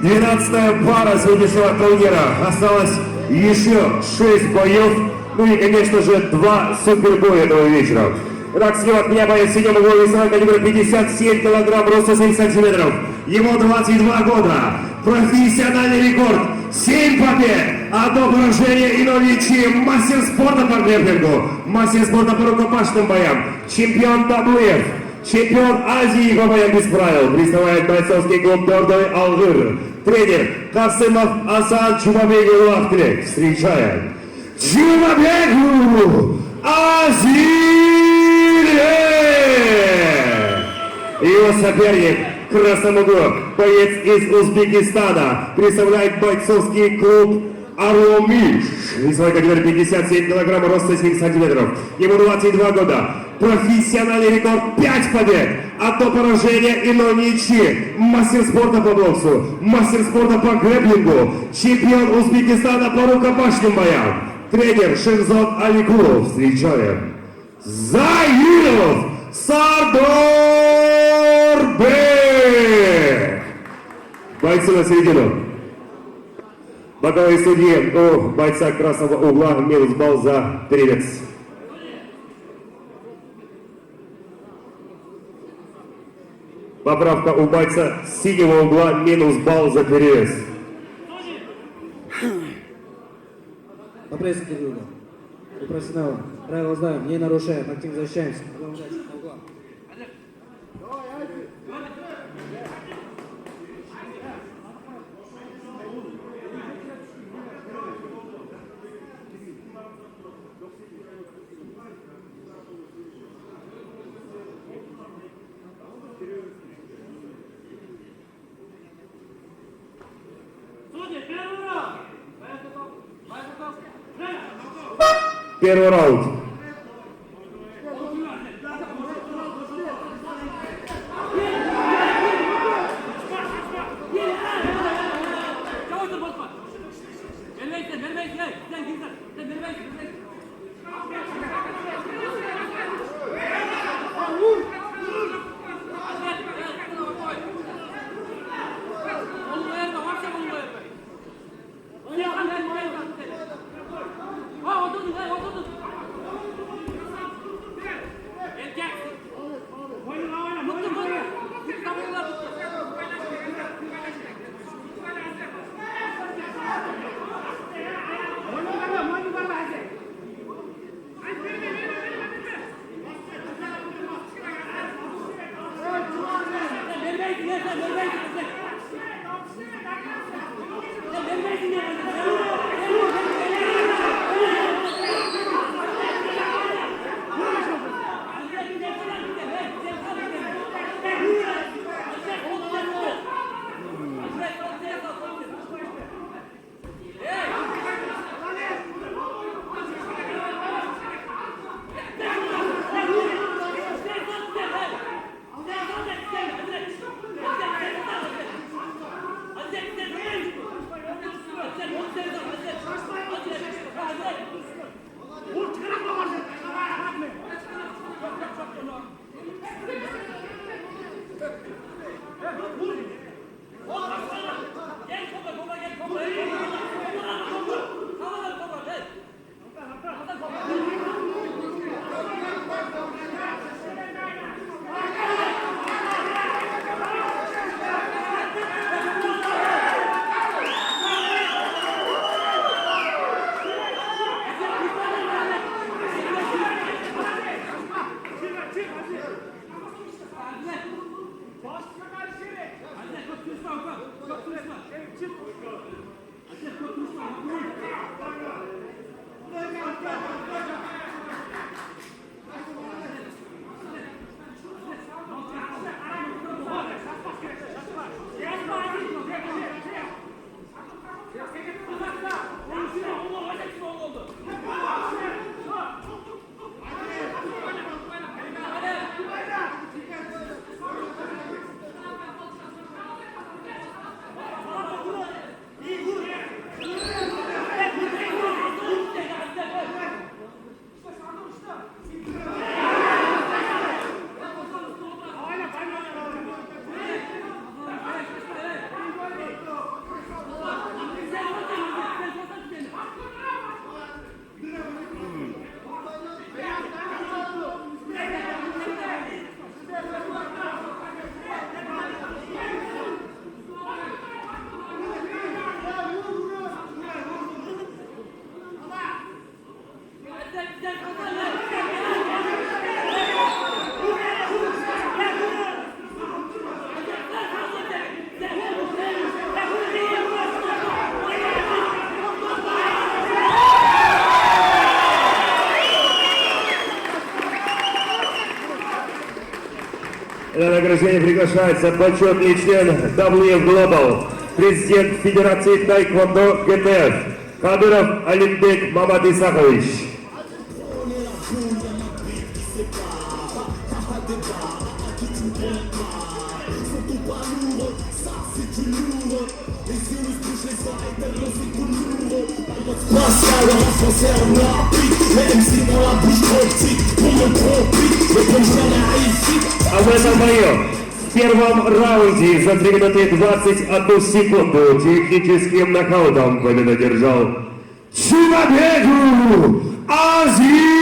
12-я пара сегодняшнего турнира. Осталось еще 6 боев. Ну и, конечно же, 2 супербоя этого вечера. Итак, слева от меня боец в синем углу весовой калибра 57 килограмм, роста 7 сантиметров. Ему 22 года. Профессиональный рекорд. 7 побед, 1 поражение и 0 ничьи. Мастер спорта по грэпплингу. Мастер спорта по рукопашным боям. Чемпион WF. Чемпион Азии по боям без правил. Представляет бойцовский клуб «Гордой Алжир». Тренер Касымов Асан Чумабегу Ахтлек. Встречаем Чумабегу Азире! Его соперник в красном углу, боец из Узбекистана, представляет бойцовский клуб Арумиш. Весовой калибр 57 килограмм, роста 7 сантиметров. Ему 22 года. Профессиональный рекорд 5 побед, 1 поражение и 0 ничьи. Мастер спорта по боксу, мастер спорта по грэпплингу, чемпион Узбекистана по рукопашным боям. Тренер Шерзот Аликулов. Встречаем Заиров Сардорбек. Бойцы на середину. Боковые судьи у бойца красного угла минус балл за перевес. Поправка у бойца синего угла минус балл за перевес. По прессу друг друга. Мы профессионалы. Правила знаем, не нарушаем, активно защищаемся. Первый раунд. На награждение приглашается почетный член WF Global, президент Федерации Тайквондо ГТФ Кадыров Алимбек Мамадисахович. А в этом бою в первом раунде за 3 минуты 21 секунду техническим нокаутом победу одержал Чумабеку Азире!